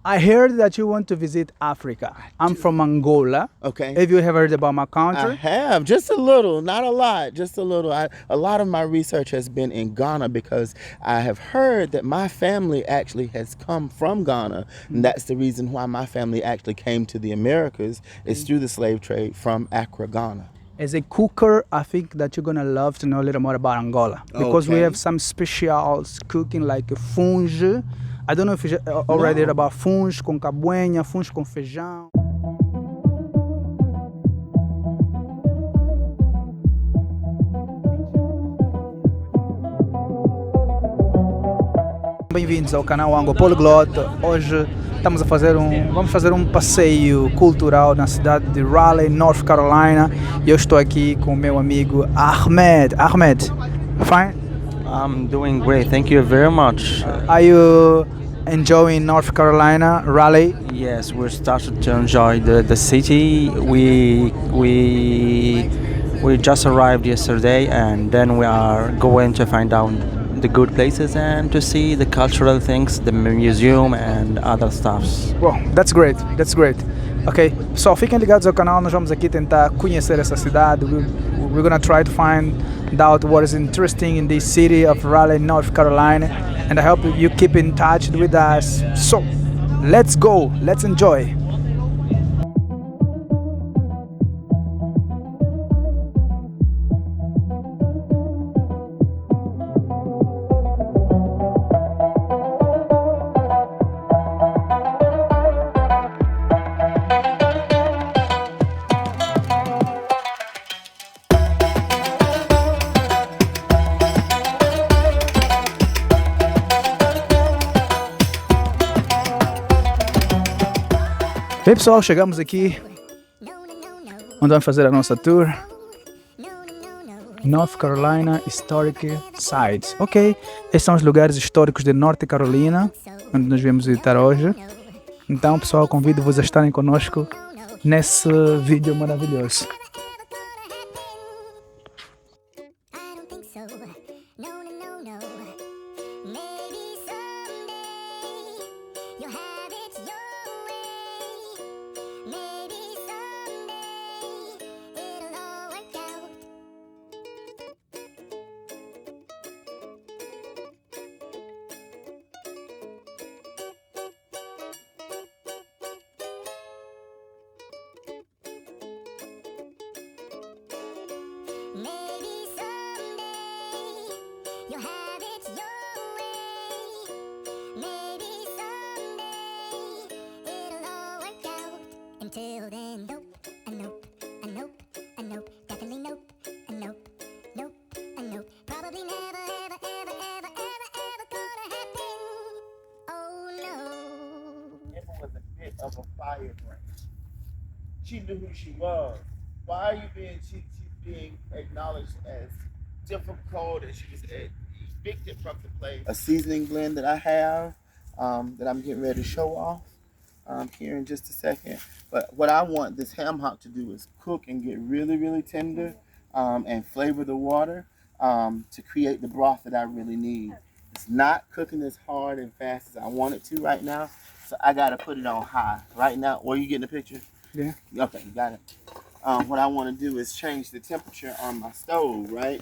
I heard that you want to visit Africa. I'm from Angola. Okay. Have you ever heard about my I country? have just a little, not a lot, just a little. A lot of my research has been in Ghana because I have heard that my family actually has come from Ghana, and that's the reason why my family actually came to the Americas is through the slave trade from Accra, Ghana. As a cooker, I think that you're gonna love to know a little more about Angola because we Okay. have some specials cooking like funge. I don't know if you already heard about funge com cabuenha, funge com feijão. Bem-vindos ao canal Ango Poliglota. Hoje vamos fazer um passeio cultural na cidade de Raleigh, North Carolina. E eu estou aqui com o meu amigo Ahmed. Ahmed, fine? I'm doing great, thank you very much. Are you enjoying North Carolina, Raleigh? Yes, we started to enjoy the city. We just arrived yesterday, and then we are going to find out the good places and to see the cultural things, the museum and other stuffs. Well, that's great, that's great. Ok, pessoal, fiquem ligados ao canal, nós vamos aqui tentar conhecer essa cidade. We're gonna try to find out what is interesting in this city of Raleigh, North Carolina, and I hope you keep in touch with us. So, let's go, let's enjoy. Bem pessoal, chegamos aqui onde vamos fazer a nossa tour. North Carolina Historic Sites. Ok, esses são os lugares históricos de Norte Carolina, onde nós viemos visitar hoje. Então pessoal, convido-vos a estarem conosco nesse vídeo maravilhoso. Until then, nope, a nope, a nope, a nope, definitely nope, a nope, nope, a nope. Probably never, ever, ever, ever, ever, ever gonna happen. Oh no. Emma was a bit of a firebrand. She knew who she was. Why are you being? She's being acknowledged as difficult, and she was evicted from the place. A seasoning blend that I have, that I'm getting ready to show off. Here in just a second. But what I want this ham hock to do is cook and get really, really tender and flavor the water to create the broth that I really need. It's not cooking as hard and fast as I want it to right now, so I got to put it on high. Right now, or you getting the picture? Yeah. Okay, you got it. What I want to do is change the temperature on my stove, right?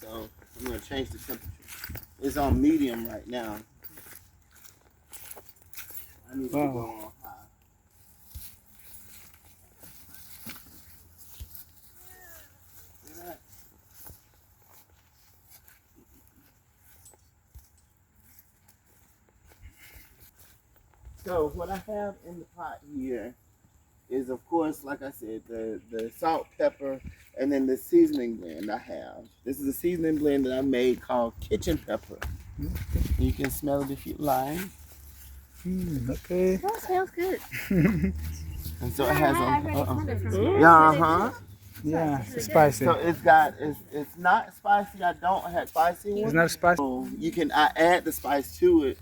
So I'm going to change the temperature. It's on medium right now. I need to go on high. See that? So what I have in the pot here is, of course, like I said, the salt, pepper, and then the seasoning blend I have. This is a seasoning blend that I made called kitchen pepper. You can smell it if you like. Okay. That smells good. And so it has a Yeah, it's spicy. So it's not spicy. I don't have spicy ones. It's not spicy. So I add the spice to it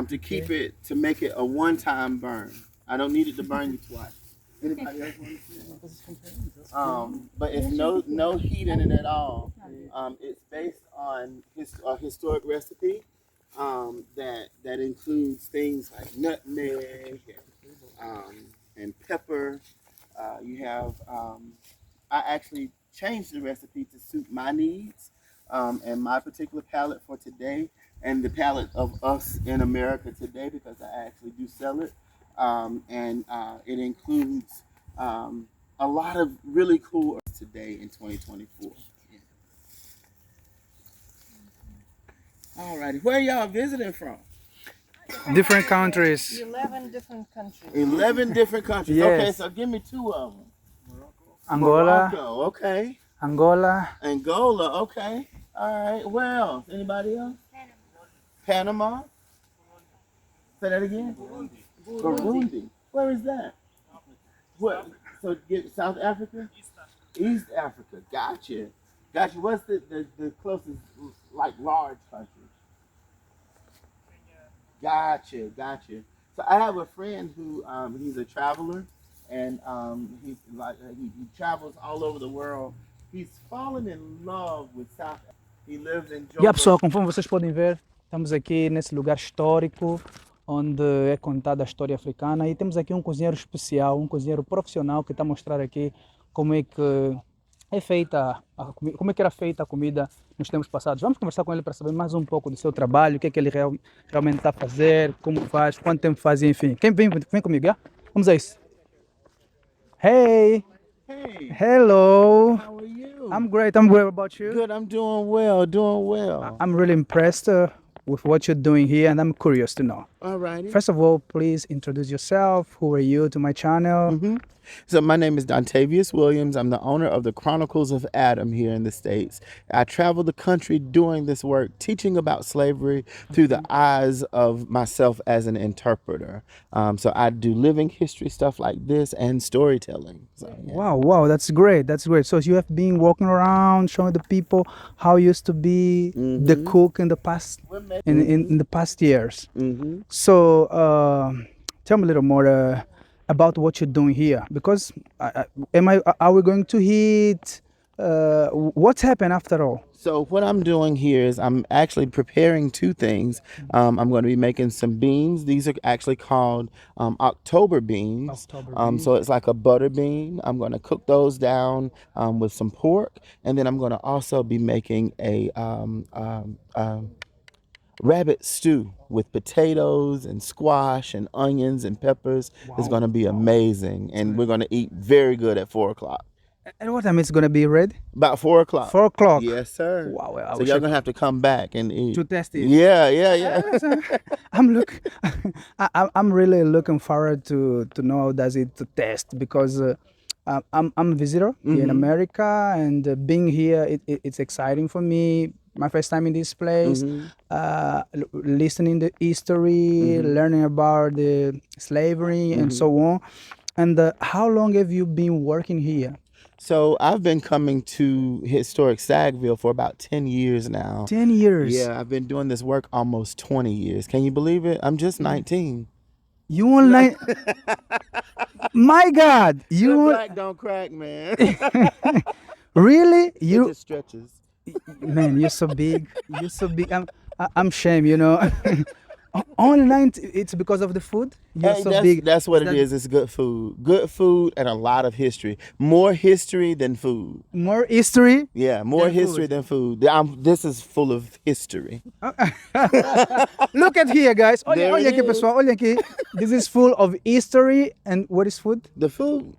to keep it, to make it a one-time burn. I don't need it to burn you twice. Anybody else want to see? But it's no heat in it at all. It's based on a historic recipe that includes things like nutmeg and pepper. You have I actually changed the recipe to suit my needs and my particular palate for today, and the palate of us in America today, because I actually do sell it, and it includes a lot of really cool today in 2024. All righty, where y'all visiting from? Different countries. 11 different countries. 11 different countries. Yes. Okay, so give me 2 of them. Angola, Morocco, okay. Angola, Angola, okay. All right. Where else? Anybody else? Panama. Say that again. Burundi. Where is that? What? So get South Africa. East Africa. Gotcha. Gotcha. What's the closest like large country? Gotcha. So I have a friend who he's a traveler, and he's like he travels all over the world. He's fallen in love with South Africa. He lives in E a Joburg. pessoal, conforme vocês podem ver, estamos aqui nesse lugar histórico onde é contada a história africana e temos aqui um cozinheiro especial, um cozinheiro profissional que está a mostrar aqui como é que é feita como é que era feita a comida nos tempos passados. Vamos conversar com ele para saber mais um pouco do seu trabalho, o que é que ele realmente está a fazer, como faz, quanto tempo faz, enfim. Quem vem comigo, já? Vamos a isso. Hey, Hey, hello. how are you? I'm great. I'm great. What about you? Good. I'm doing well. Doing well. I'm really impressed with what you're doing here, and I'm curious to know. All righty. First of all, please introduce yourself. Who are you to my channel? So my name is Dontavius Williams. I'm the owner of the Chronicles of Adam here in the States. I travel the country doing this work, teaching about slavery through the eyes of myself as an interpreter. So I do living history stuff like this and storytelling. So, yeah. Wow, that's great. That's great. So you have been walking around, showing the people how you used to be the cook in the past, in the past years. So tell me a little more about what you're doing here, because are we going to eat? What's happened after all? So what I'm doing here is I'm actually preparing 2 things. I'm going to be making some beans. These are actually called October beans. So it's like a butter bean. I'm going to cook those down with some pork, and then I'm going to also be making a rabbit stew with potatoes and squash and onions and peppers. It's going to be amazing, and we're going to eat very good at 4 o'clock. And what time it's gonna be ready? About 4 o'clock. 4 o'clock. Yes, sir. Wow, I So wish y'all I gonna have to come back and eat. to test it. Yeah. I'm really looking forward to know how does it to test, because I'm a visitor here in America, and being here it's exciting for me. My first time in this place, listening the history, learning about the slavery and so on. And how long have you been working here? So I've been coming to historic Sackville for about 10 years now. 10 years. Yeah, I've been doing this work almost 20 years. Can you believe it? I'm just 19. You online? My God, Good you black don't crack, man. really? It You just stretches. man, you're so big. You're so big. I'm ashamed, you know. Only 90. It's because of the food. You're Hey, so big. that's what That- it is. It's good food. Good food and a lot of history. More history than food. More history. Yeah, more Than history food. than food. This is full of history. Look at here, guys. Olha, There olha it aqui, is. pessoal. Olha aqui. This is full of history. And what is food? The food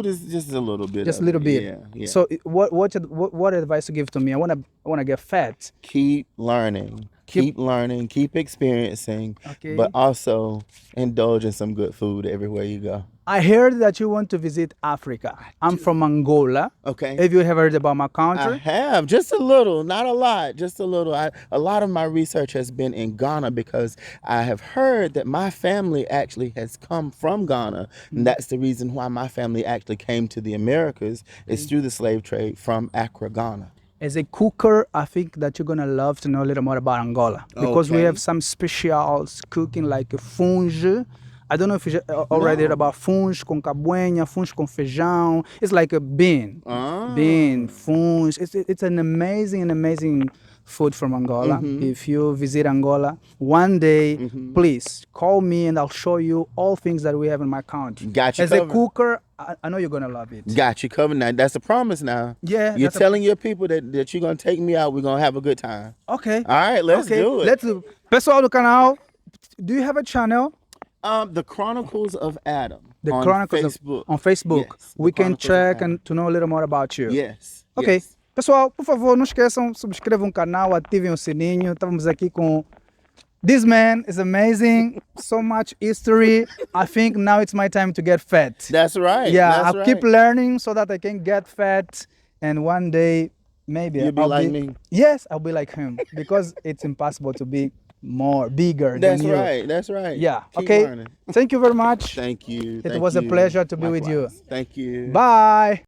is just a little bit. Just a of little it. bit. Yeah. So what advice to give to me? I wanna get fat. Keep learning. Keep learning. Keep experiencing. Okay. But also indulge in some good food everywhere you go. I heard that you want to visit Africa. I'm from Angola. Okay. Have you ever heard about my I country? have just a little, not a lot, just a little. A lot of my research has been in Ghana because I have heard that my family actually has come from Ghana, and that's the reason why my family actually came to the Americas is through the slave trade from Accra, Ghana. As a cooker, I think that you're gonna love to know a little more about Angola, because we Okay. have some specials cooking like funge. I don't know if you already heard about funge com cabuenha, funge com feijão. It's like a bean, Ah. bean, funge. It's an amazing food from Angola. If you visit Angola one day, please call me and I'll show you all things that we have in my country. Got you As a covered. cooker, I know you're gonna love it. Got you covered now. That's a promise now. Yeah, You're that's a- telling your people that you're gonna take me out. We're gonna have a good time. Okay. All right, let's do it. Let's do. Pessoal do canal, do you have a channel? The Chronicles of Adam. The on Chronicles Facebook. on Facebook. Yes, We the can Chronicles of check Adam. and to know a little more about you. Yes. Ok. yes. Pessoal, por favor, não esqueçam, subscrevam o canal, ativem o sininho. Estamos aqui com... This man is amazing. So much history. I think now it's my time to get fat. That's right. Yeah, That's I'll right. keep learning so that I can get fat. And one day, maybe You'll be I'll like me. Yes, I'll be like him. Because it's impossible to be bigger That's than you. right. That's right. Yeah, Keep okay. learning. Thank you very much. Thank you. It was a pleasure to be with you. Thank you. Bye.